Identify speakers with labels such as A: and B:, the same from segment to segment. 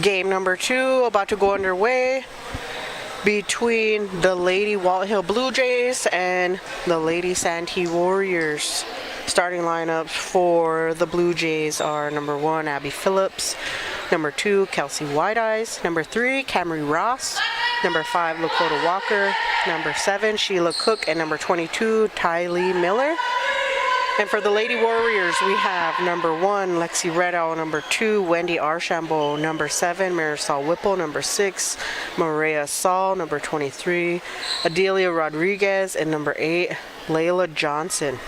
A: Game number 2 about to go underway between the Lady Walthill Blue Jays and the Lady Santee Warriors. Starting lineups for the Blue Jays are number 1, Abby Phillips, number 2, Kelsey Whiteeyes, number 3, Camry Ross, number 5, Lakota Walker, number 7, Sheila Cook, and number 22, Tylee Miller. And for the Lady Warriors, we have number 1, Lexi Redow, number 2, Wendy Archambault, number 7, Marisol Whipple, number 6, Maria Saul, number 23, Adelia Rodriguez, and number 8, Layla Johnson.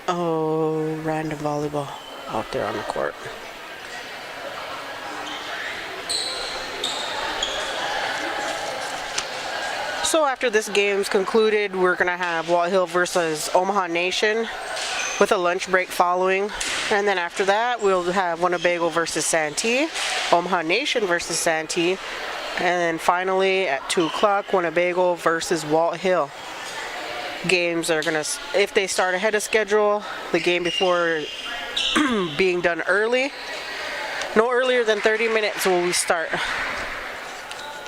A: Oh, random volleyball out there on the court. So after this game's concluded, we're going to have Walthill versus Omaha Nation with a lunch break following. And then after that, we'll have Winnebago versus Santee, Omaha Nation versus Santee, and then finally at 2 o'clock, Winnebago versus Walthill. Games are going to, if they start ahead of schedule, the game before being done early, no earlier than 30 minutes will we start.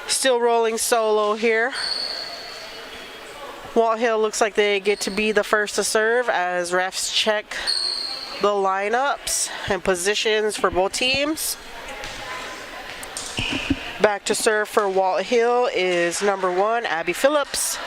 A: Still rolling solo here. Walthill looks like they get to be the first to serve as refs check the lineups and positions for both teams. Back to serve for Walthill is number 1, Abby Phillips.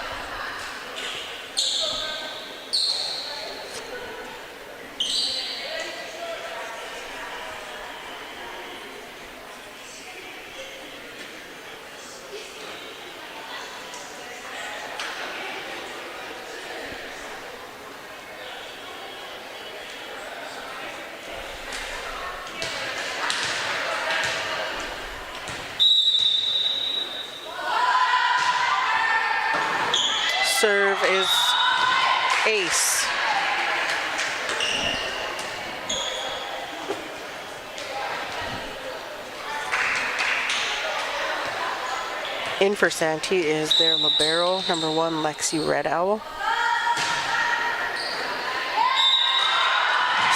A: Serve is ace. In for Santee is their libero, number 1, Lexi Redow.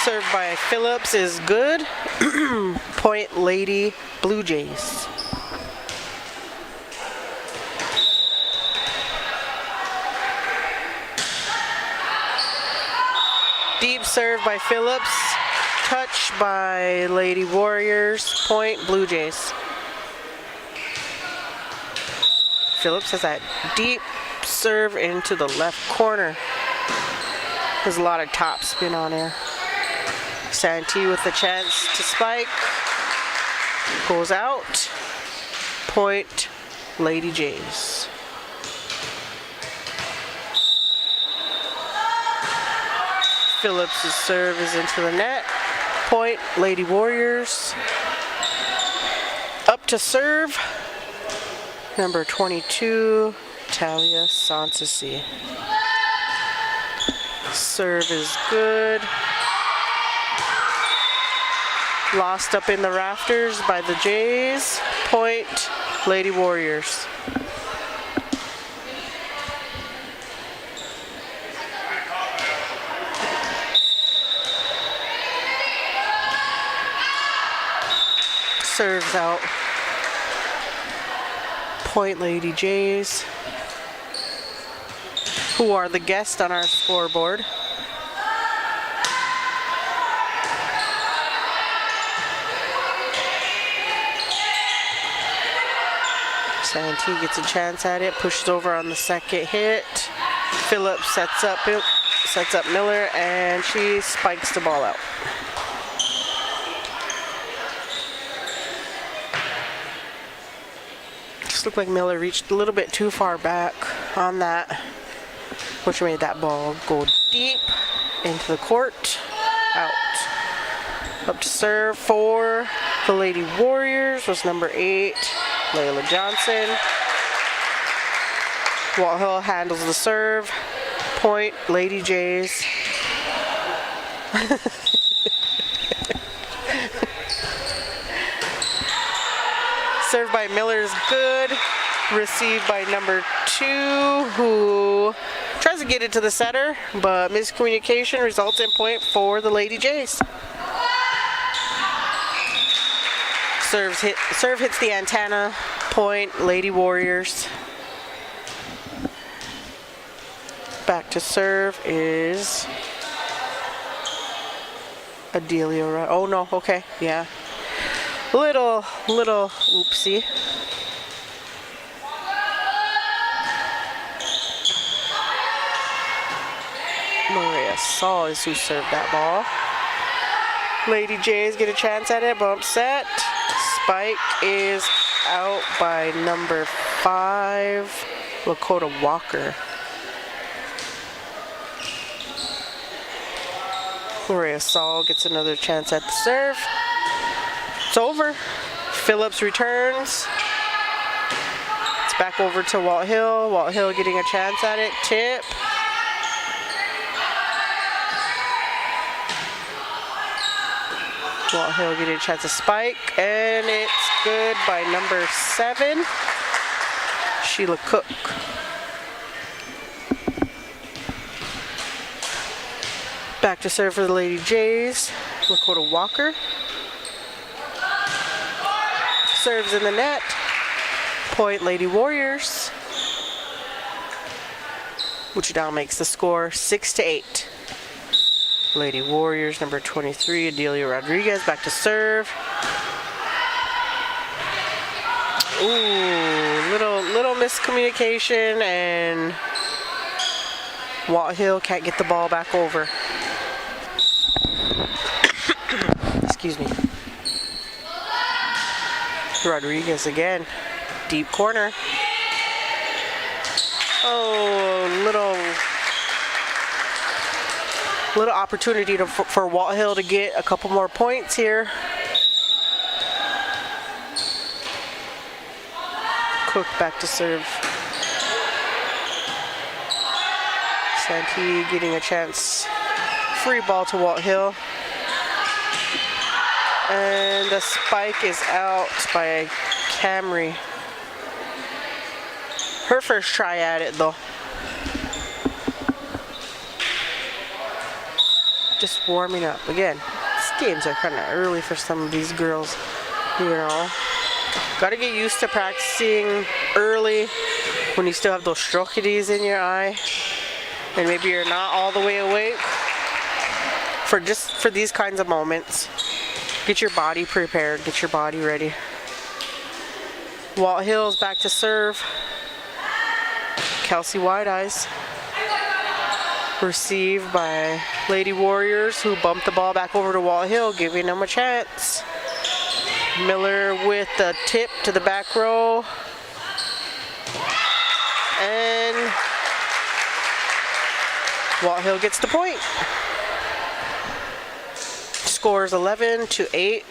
A: Served by Phillips is good. Point Lady Blue Jays. Deep serve by Phillips, touch by Lady Warriors, point Blue Jays. Phillips has that deep serve into the left corner. There's a lot of top spin on there. Santee with the chance to spike, goes out, point Lady Jays. Phillips' serve is into the net. Point, Lady Warriors. Up to serve, number 22, Talia Santee. Serve is good. Lost up in the rafters by the Jays. Point, Lady Warriors. Serves out. Point Lady Jays, who are the guests on our scoreboard. Santee gets a chance at it, pushes over on the second hit. Phillips sets up Miller, and she spikes the ball out. Looked like Miller reached a little bit too far back on that, which made that ball go deep into the court. Out. Up to serve for the Lady Warriors was number 8, Layla Johnson. Walthill handles the serve. Point, Lady Jays. Served by Miller is good. Received by number 2, who get it to the setter, but miscommunication results in point for the Lady Jays. Serve hits the antenna. Point, Lady Warriors. Back to serve is Adelia. Oh no, okay, yeah. Little oopsie. Maria Saul is who served that ball. Lady Jays get a chance at it. Bump set. Spike is out by number 5, Lakota Walker. Maria Saul gets another chance at the serve. It's over. Phillips returns. It's back over to Walthill. Walthill getting a chance at it. Tip. Walthill getting a chance to spike, and it's good by number 7, Sheila Cook. Back to serve for the Lady Jays, Lakota Walker. Serves in the net. Point, Lady Warriors. Which now makes the score 6-8. Lady Warriors, number 23, Adelia Rodriguez, back to serve. Ooh, little miscommunication, and Walthill can't get the ball back over. Excuse me. Rodriguez again, deep corner. Oh, little opportunity for Walthill to get a couple more points here. Cook back to serve. Santee getting a chance. Free ball to Walthill. And the spike is out by Camry. Her first try at it though. Just warming up. Again, these games are kind of early for some of these girls, you know. Gotta get used to practicing early when you still have those strokities in your eye. And maybe you're not all the way awake. For these kinds of moments. Get your body prepared, get your body ready. Walthill's back to serve. Kelsey Wide Eyes. Received by Lady Warriors, who bumped the ball back over to Walthill, giving them a chance. Miller with the tip to the back row. And Walthill gets the point. Scores 11-8.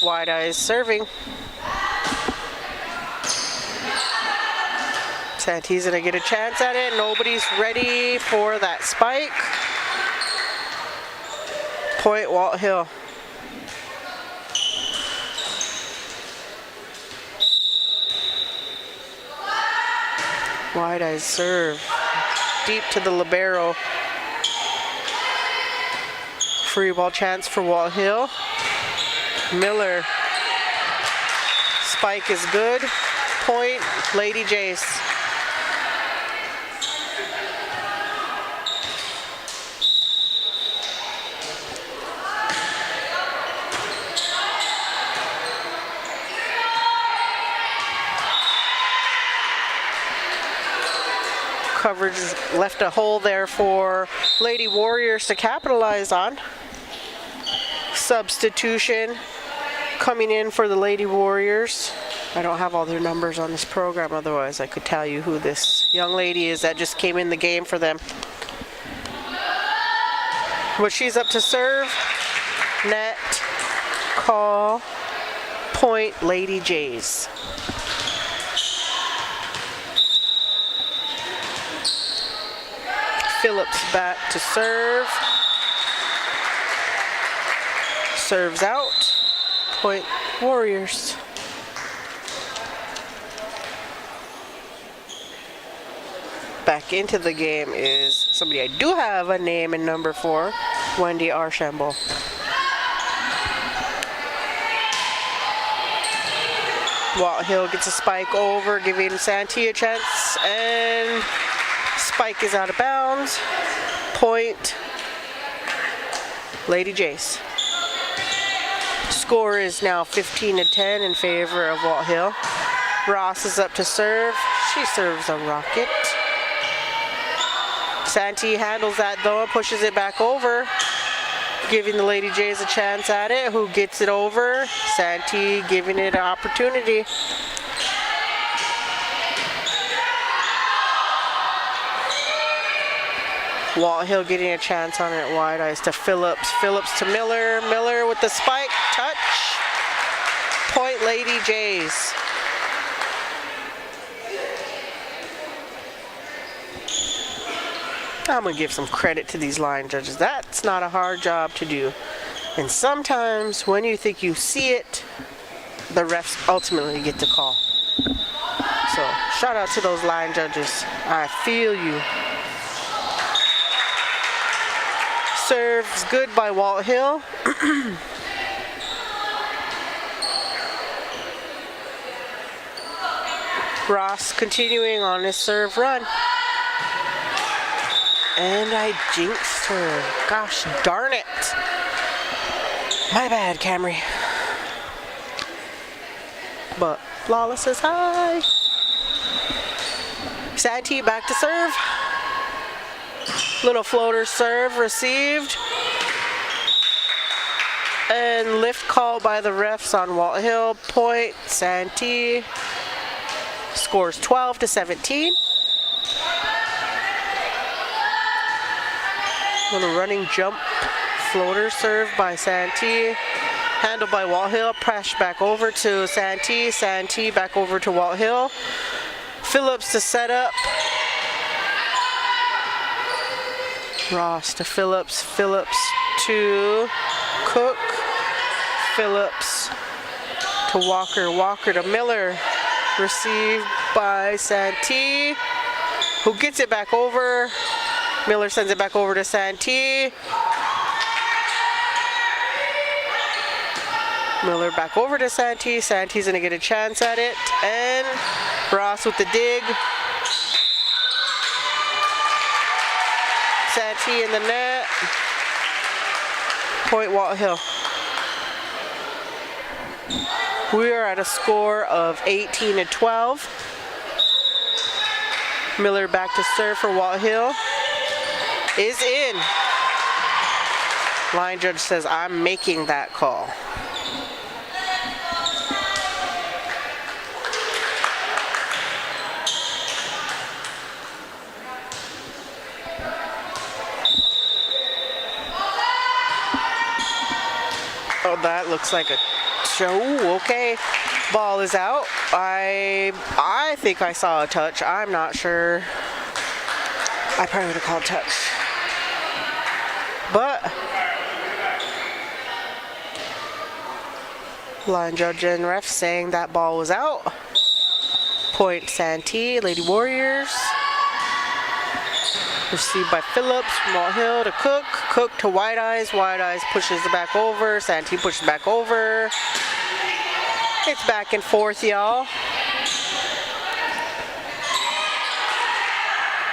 A: Wide Eyes serving. Santee's gonna get a chance at it. Nobody's ready for that spike. Point, Walthill. Wide Eyes serve. Deep to the libero. Free ball chance for Walthill. Miller. Spike is good. Point, Lady Jays. Coverage left a hole there for Lady Warriors to capitalize on. Substitution coming in for the Lady Warriors. I don't have all their numbers on this program, otherwise I could tell you who this young lady is that just came in the game for them. But she's up to serve. Net, call, point, Lady Jays. Phillips back to serve. Serves out. Point, Warriors. back into the game is somebody I do have a name and number for, Wendy Archambault. Walthill gets a spike over, giving Santee a chance, and spike is out of bounds. Point, Lady Jace. Score is now 15-10 in favor of Walthill. Ross is up to serve. She serves a rocket. Santee handles that though and pushes it back over, giving the Lady Jays a chance at it. Who gets it over? Santee giving it an opportunity. Walthill getting a chance on it. Wide eyes to Phillips. Phillips to Miller. Miller with the spike. Touch. Point, Lady Jays. I'm going to give some credit to these line judges. That's not a hard job to do. And sometimes when you think you see it, the refs ultimately get the call. So shout out to those line judges. I feel you. Serves good by Walthill. Ross continuing on his serve run. And I jinxed her. Gosh darn it. My bad, Camry. But Flawless is high. Santee back to serve. Little floater serve received. And lift call by the refs on Walthill. Point, Santee. Scores 12-17. Little running jump floater serve by Santee. Handled by Walthill. Press back over to Santee. Santee back over to Walthill. Phillips to set up. Ross to Phillips. Phillips to Cook. Phillips to Walker. Walker to Miller. Received by Santee, who gets it back over. Miller sends it back over to Santee. Miller back over to Santee. Santee's going to get a chance at it. And Ross with the dig. Santee in the net. Point, Walthill. We are at a score of 18-12. Miller back to serve for Walthill. Is in. Line judge says, I'm making that call. Oh, that looks like a show. Okay. Ball is out. I think I saw a touch. I'm not sure. I probably would have called touch. But line judge and ref saying that ball was out. Point, Santee, Lady Warriors. Received by Phillips from Walthill to Cook. Cook to White Eyes. White Eyes pushes it back over. Santee pushes back over. It's back and forth, y'all.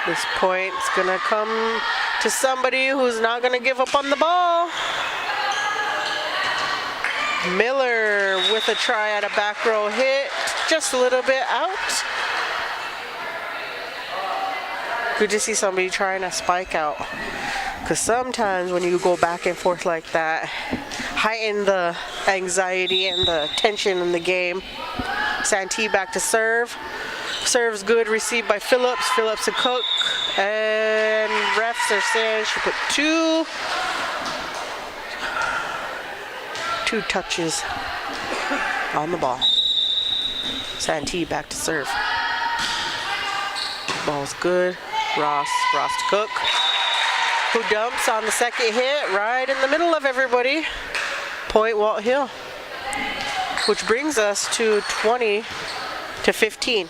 A: This point's gonna come to somebody who's not gonna give up on the ball. Miller with a try at a back row hit. Just a little bit out. Good to see somebody trying to spike out. Because sometimes when you go back and forth like that, heighten the anxiety and the tension in the game. Santee back to serve. Serves good, received by Phillips. Phillips to Cook. And refs are saying she put two touches on the ball. Santee back to serve. Ball's good. Ross to Cook, who dumps on the second hit right in the middle of everybody. Point, Walthill, which brings us to 20-15.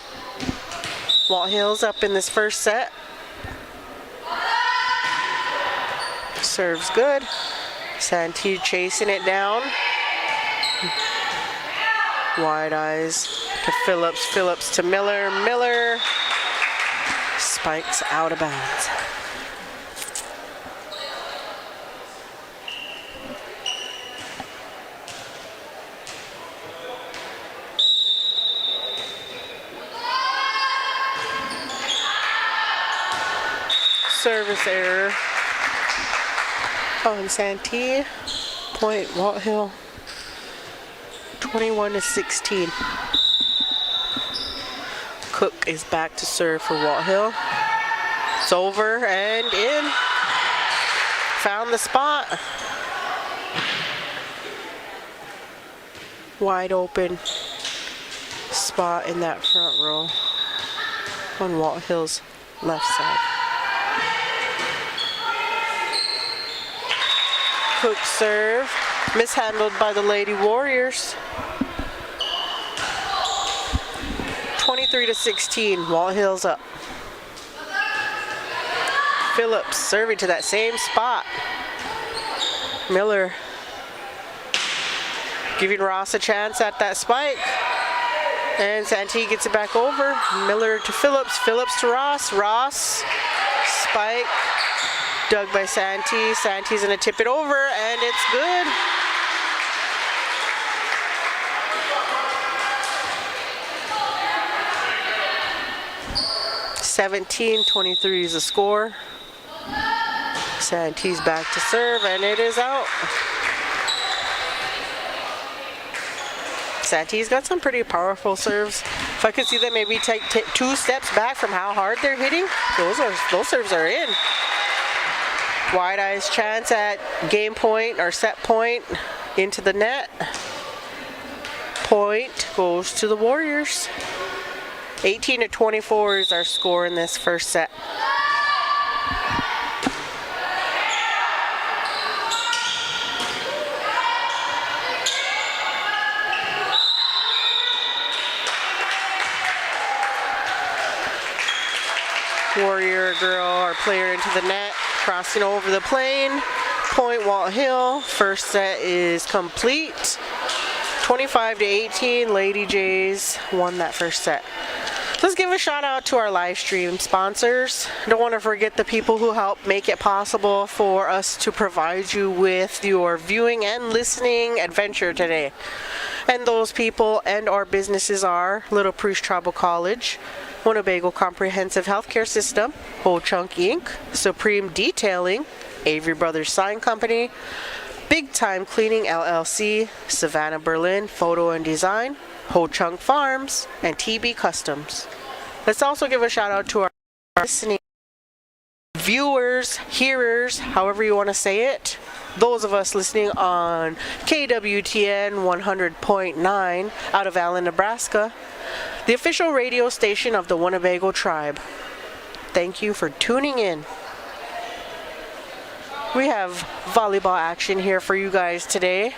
A: Walthill's up in this first set. Serves good. Santee chasing it down. Wide eyes to Phillips. Phillips to Miller. Miller spikes out of bounds. Service error on Santee. Point Walthill 21-16. Cook is back to serve for Walthill. It's over and in. Found the spot. Wide open spot in that front row on Walthill's left side. Cook serve, mishandled by the Lady Warriors. 23-16, Walthill's up. Phillips serving to that same spot. Miller giving Ross a chance at that spike. And Santee gets it back over. Miller to Phillips, Phillips to Ross. Ross, spike. Dug by Santee. Santee's gonna tip it over, and it's good. (17-23) is the score. Santee's back to serve, and it is out. Santee's got some pretty powerful serves. If I could see them maybe take 2 steps back from how hard they're hitting, those serves are in. Wide eyes chance at game point or set point into the net. Point goes to the Warriors. 18-24 is our score in this first set. Warrior girl, our player into the net, crossing over the plane. Point Walthill. First set is complete. 25-18, Lady Jays won that first set. Let's give a shout out to our live stream sponsors. Don't want to forget the people who help make it possible for us to provide you with your viewing and listening adventure today. And those people and our businesses are Little Priest Tribal College, Winnebago Comprehensive Healthcare System, Whole Chunk Inc., Supreme Detailing, Avery Brothers Sign Company, Big Time Cleaning LLC, Savannah Berlin Photo and Design, Whole Chunk Farms, and TB Customs. Let's also give a shout out to our listening viewers, hearers, however you want to say it. Those of us listening on KWTN 100.9 out of Allen, Nebraska, the official radio station of the Winnebago tribe. Thank you for tuning in. We have volleyball action here for you guys today.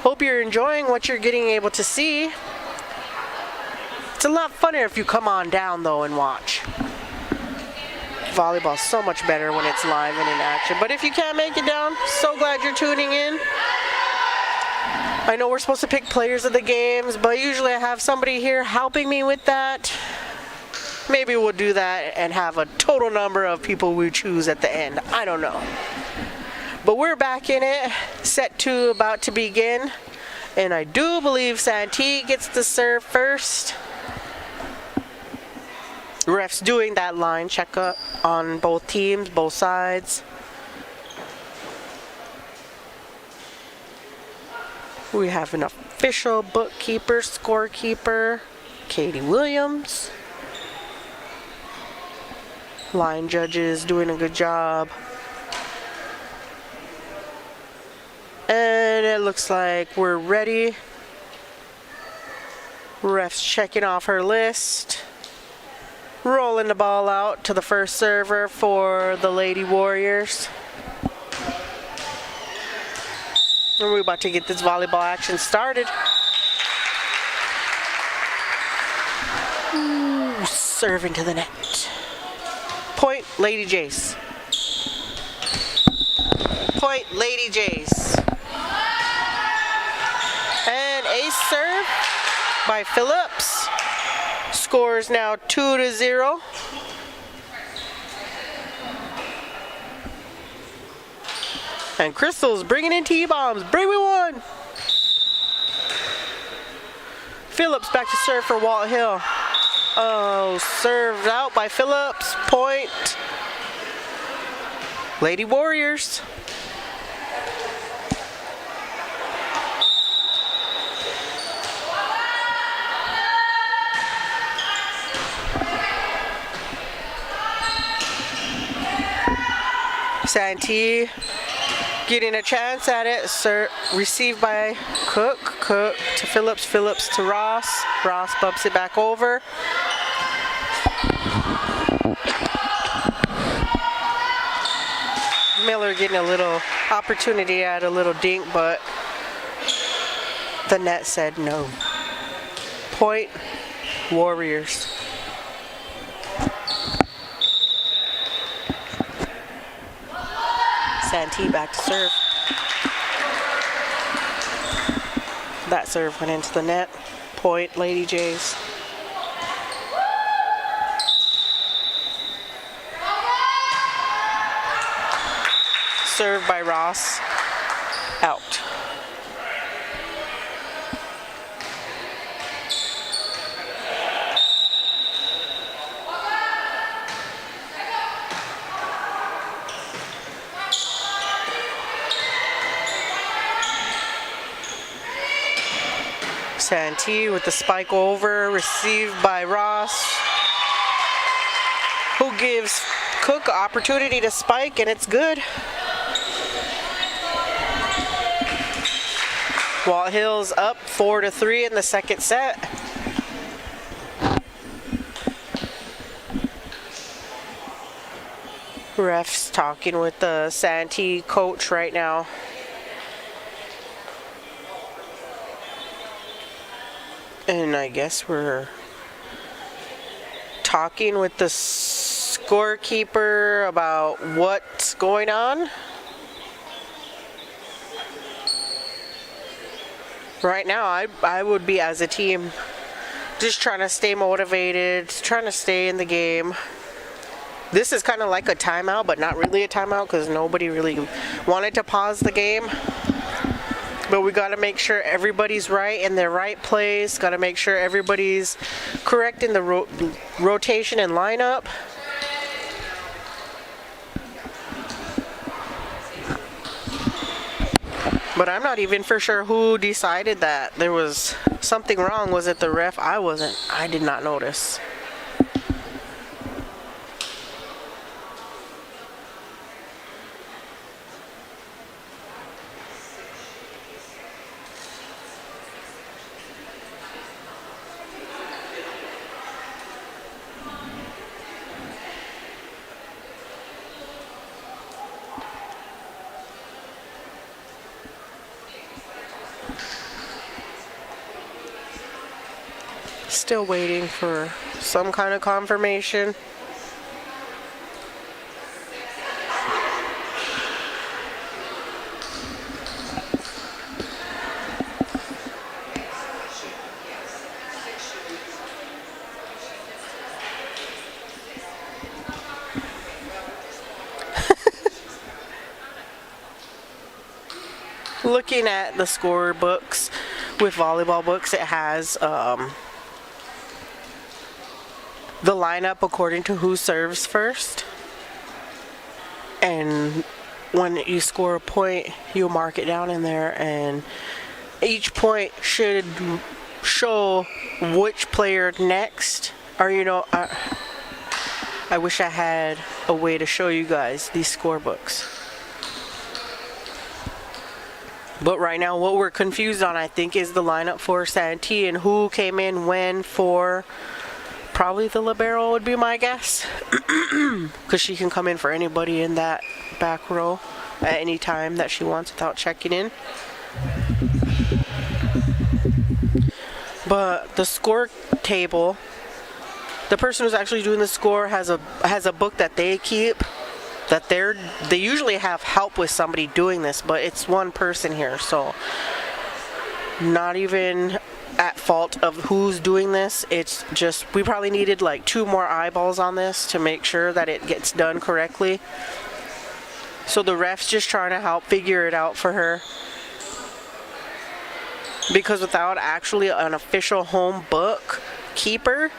A: Hope you're enjoying what you're getting able to see. It's a lot funner if you come on down though and watch. Volleyball's so much better when it's live and in action. But if you can't make it down, so glad you're tuning in. I know we're supposed to pick players of the games, but usually I have somebody here helping me with that. Maybe we'll do that and have a total number of people we choose at the end. I don't know. But we're back in it. Set 2 about to begin. And I do believe Santee gets the serve first. Ref's doing that line checkup on both teams, both sides. We have an official bookkeeper, scorekeeper, Katie Williams. Line judges doing a good job. And it looks like we're ready. Ref's checking off her list. Rolling the ball out to the first server for the Lady Warriors. And we're about to get this volleyball action started. Ooh, serving to the net. Point, Lady Jays. Point, Lady Jays. And ace serve by Phillips. Score is now 2-0. And Crystal's bringing in T-bombs. Bring me one. Phillips back to serve for Walthill. Oh, served out by Phillips. Point. Lady Warriors. Santee getting a chance at it. Received by Cook. Cook to Phillips. Phillips to Ross. Ross bumps it back over. Miller getting a little opportunity at a little dink, but the net said no. Point, Warriors. Santee back to serve. That serve went into the net. Point, Lady Jays. Served by Ross. Out. Santee with the spike over, received by Ross, who gives Cook opportunity to spike, and it's good. Walthill's up 4-3 in the second set. Ref's talking with the Santee coach right now. And I guess we're talking with the scorekeeper about what's going on. Right now, I would be, as a team, just trying to stay motivated, trying to stay in the game. This is kind of like a timeout, but not really a timeout because nobody really wanted to pause the game. But we got to make sure everybody's right in their right place. Got to make sure everybody's correct in the rotation and lineup. But I'm not even for sure who decided that there was something wrong. Was it the ref? I wasn't. I did not notice. Still waiting for some kind of confirmation. Looking at the score books with volleyball books, it has the lineup according to who serves first, and when you score a point, you mark it down in there, and each point should show which player next. Or I wish I had a way to show you guys these score books. But right now, what we're confused on, I think, is the lineup for Santee and who came in when for. Probably the libero would be my guess, because she can come in for anybody in that back row at any time that she wants without checking in. But the score table, the person who's actually doing the score has a book that they keep that they usually have help with somebody doing this, but it's one person here, so not even at fault of who's doing this. It's just we probably needed like 2 more eyeballs on this to make sure that it gets done correctly. So the ref's just trying to help figure it out for her, because without actually an official home book keeper,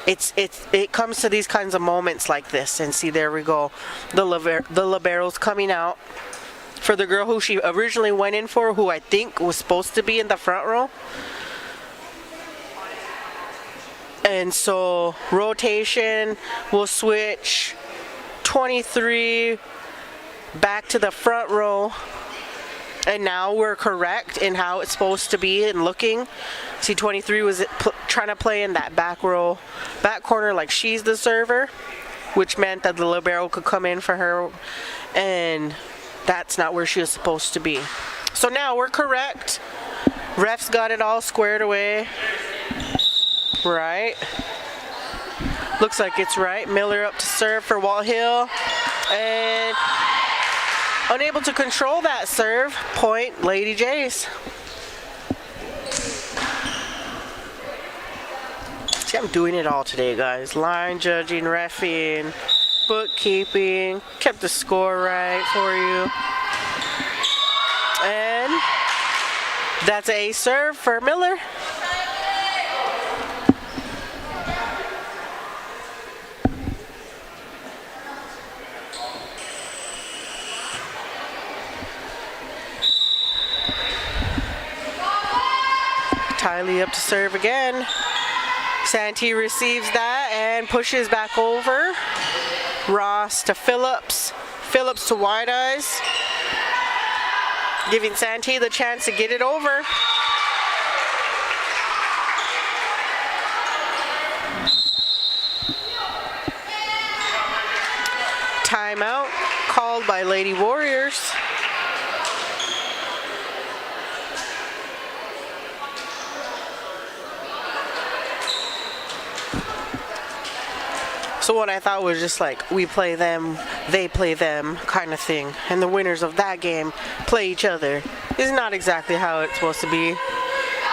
A: it comes to these kinds of moments like this. And see, there we go, the libero's coming out for the girl who she originally went in for, who I think was supposed to be in the front row. And so rotation will switch 23 back to the front row, and now we're correct in how it's supposed to be and looking. See, 23 was trying to play in that back row, back corner, like she's the server, which meant that the libero could come in for her, and that's not where she was supposed to be. So now we're correct. Ref's got it all squared away. Right. Looks like it's right. Miller up to serve for Walthill, and unable to control that serve. Point, Lady Jays. See, I'm doing it all today, guys. Line judging, reffing, bookkeeping. Kept the score right for you. And that's a serve for Miller. Tiley up to serve again. Santee receives that and pushes back over. Ross to Phillips. Phillips to Wide Eyes, giving Santee the chance to get it over. Timeout called by Lady Warriors. So what I thought was just like, we play them, they play them kind of thing, and the winners of that game play each other, is not exactly how it's supposed to be.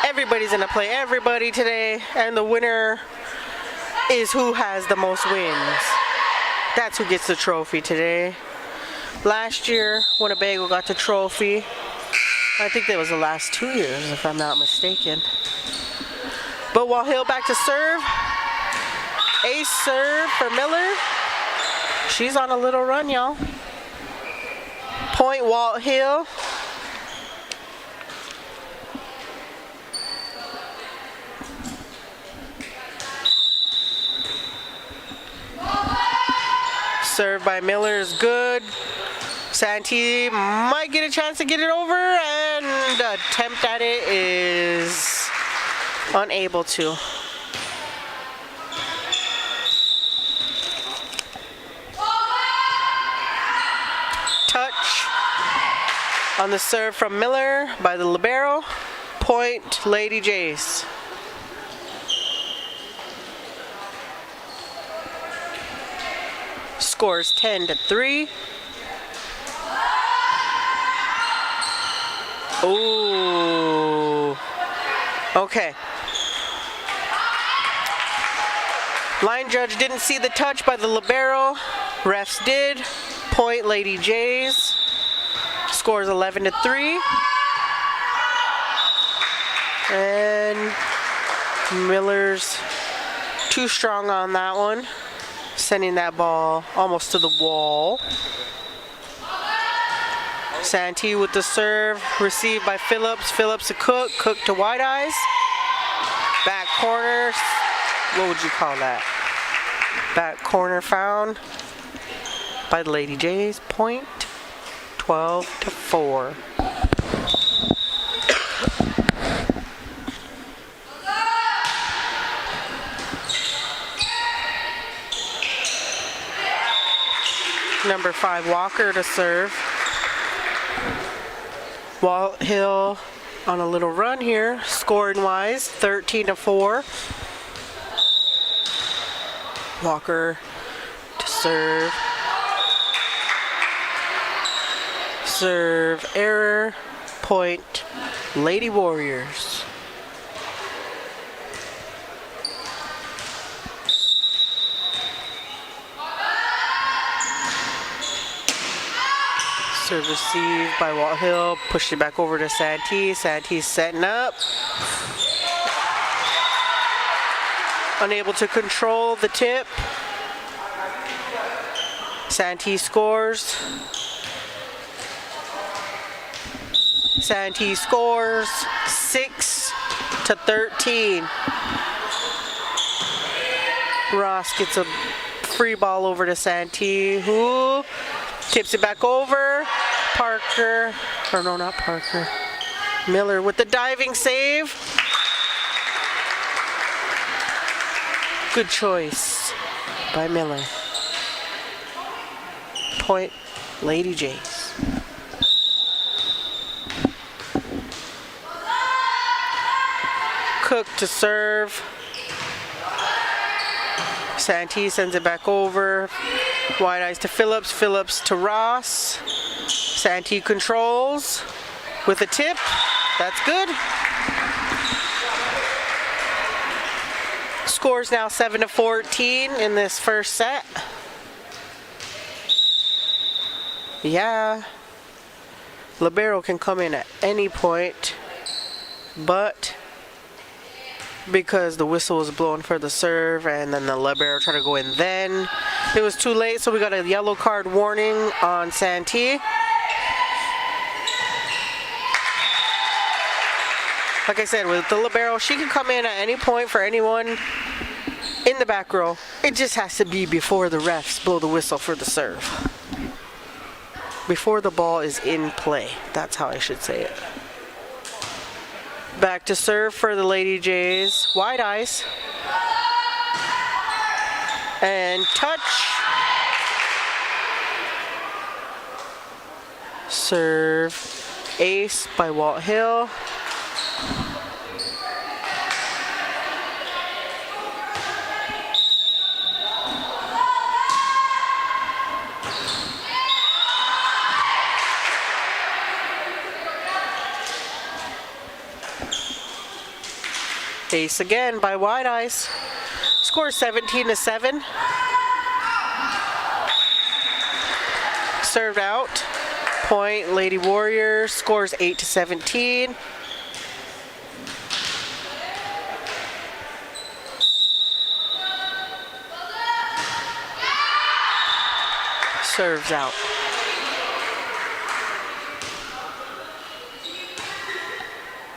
A: Everybody's gonna play everybody today, and the winner is who has the most wins. That's who gets the trophy today. Last year, Winnebago got the trophy. I think that was the last 2 years, if I'm not mistaken. But Walthill back to serve. Ace serve for Miller. She's on a little run, y'all. Point, Walthill. Serve by Miller is good. Santee might get a chance to get it over, and attempt at it is unable to. Touch on the serve from Miller by the libero. Point, Lady Jays. Scores 10-3. Ooh. Okay. Line judge didn't see the touch by the libero. Refs did. Point, Lady Jays. Scores 11-3. And Miller's too strong on that one, sending that ball almost to the wall. Santee with the serve, received by Phillips. Phillips to Cook. Cook to Wide Eyes. Back corner. What would you call that? Back corner found by the Lady Jays. Point, 12-4. Number 5, Walker to serve. Walthill on a little run here, scoring wise, 13-4. Walker to Serve. Serve error. Point, Lady Warriors. Serve received by Walthill. Pushed it back over to Santee. Santee's setting up. Unable to control the tip. Santee scores. Santee scores 6-13. Ross gets a free ball over to Santee, who tips it back over. Parker, or no, not Parker. Miller with the diving save. Good choice by Miller. Point, Lady Jays. Cook to serve. Santee sends it back over. Wide eyes to Phillips. Phillips to Ross. Santee controls with a tip. That's good. Scores now 7-14 in this first set. Yeah. Libero can come in at any point, but because the whistle was blown for the serve and then the libero tried to go in then, it was too late, so we got a yellow card warning on Santee. Like I said, with the libero, she can come in at any point for anyone in the back row. It just has to be before the refs blow the whistle for the serve. Before the ball is in play. That's how I should say it. Back to serve for the Lady Jays. Wide eyes. And touch. Serve. Ace by Walthill. Ace again by Wide Eyes. Score 17-7. Served out. Point, Lady Warriors. Scores 8-17. Serves out.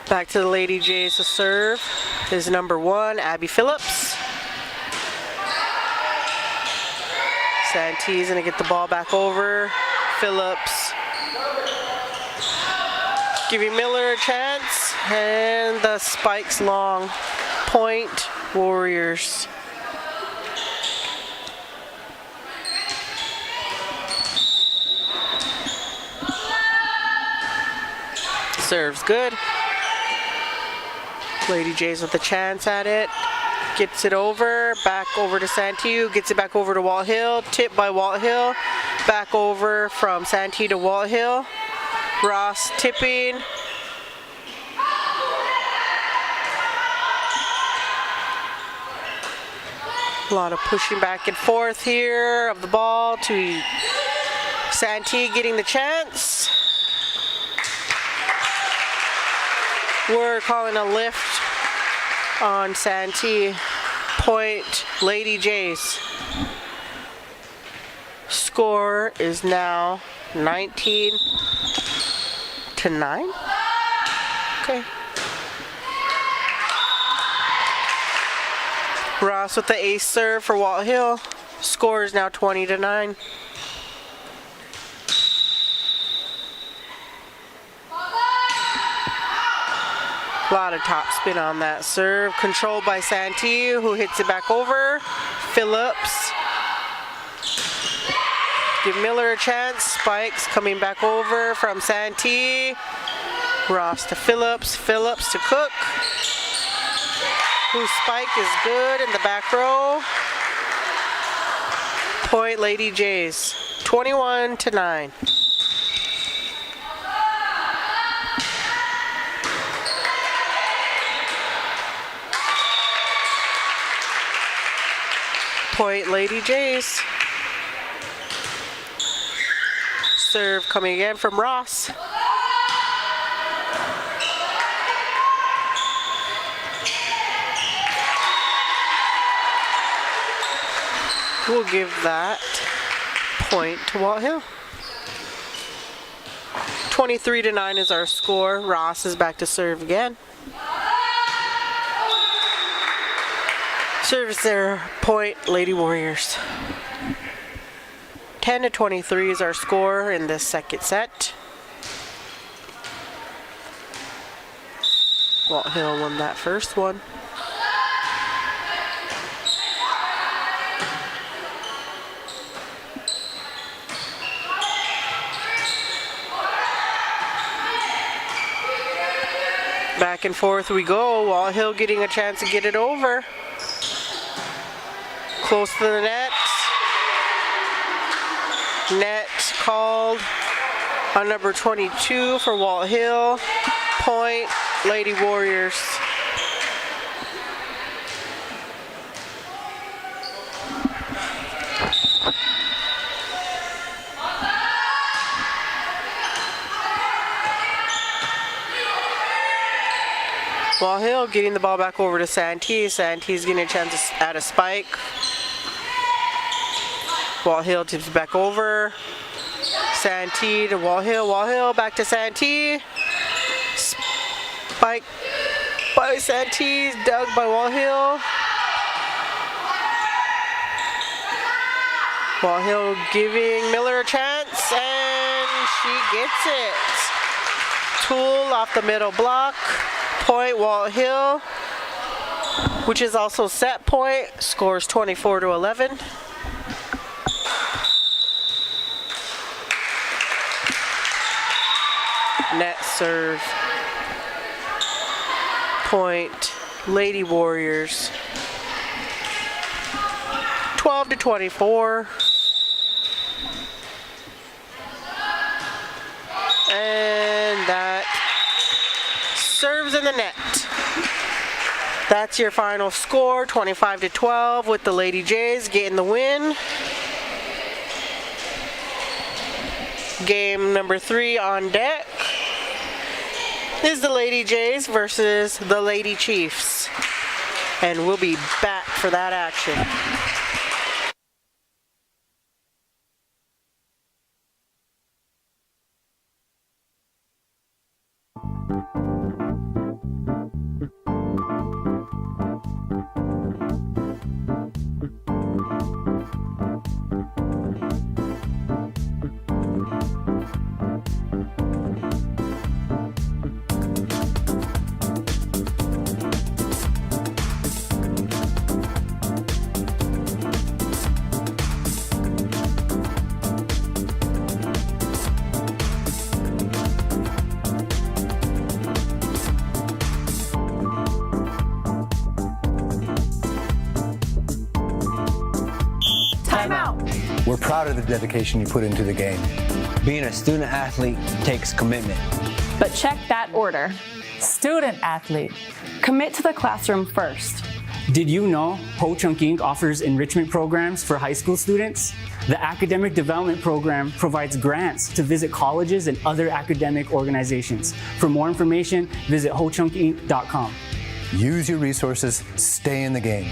A: Back to the Lady Jays to serve is number 1, Abby Phillips. Santee's gonna get the ball back over. Phillips giving Miller a chance, and the spike's long. Point, Warriors. Serves good. Lady Jays with a chance at it. Gets it over. Back over to Santee. Gets it back over to Walthill. Tip by Walthill. Back over from Santee to Walthill. Ross tipping. A lot of pushing back and forth here of the ball to Santee getting the chance. We're calling a lift on Santee. Point, Lady Jays. Score is now 19-9. Okay. Ross with the ace serve for Walthill. Score is now 20-9. A lot of top spin on that serve. Controlled by Santee, who hits it back over. Phillips. Give Miller a chance. Spikes coming back over from Santee. Ross to Phillips. Phillips to Cook. Whose spike is good in the back row. Point Lady Jays, 21-9. Point Lady Jays. Serve coming again from Ross. We'll give that point to Walthill. 23-9 is our score. Ross is back to serve again. Service there, point Lady Warriors. 10-23 is our score in this second set. Walthill won that first one. Back and forth we go. Walthill getting a chance to get it over. Close to the net. Net called on number 22 for Walthill. Point Lady Warriors. Walthill getting the ball back over to Santee. Santee's getting a chance to add a spike. Walthill tips back over. Santee to Walthill. Walthill back to Santee. Spike by Santee. Dug by Walthill. Walthill giving Miller a chance, and she gets it. Tool off the middle block. Point Walthill, which is also set point. Scores 24-11. Net serve. Point Lady Warriors. 12-24. And that serves in the net. That's your final score, 25-12, with the Lady Jays getting the win. Game number 3 on deck is the Lady Jays versus the Lady Chiefs. And we'll be back for that action.
B: We're proud of the dedication you put into the game.
C: Being a student athlete takes commitment.
D: But check that order.
E: Student athlete.
D: Commit to the classroom first.
F: Did you know Ho Chunk Inc. offers enrichment programs for high school students? The Academic Development Program provides grants to visit colleges and other academic organizations. For more information, visit hochunkinc.com.
B: Use your resources, stay in the game.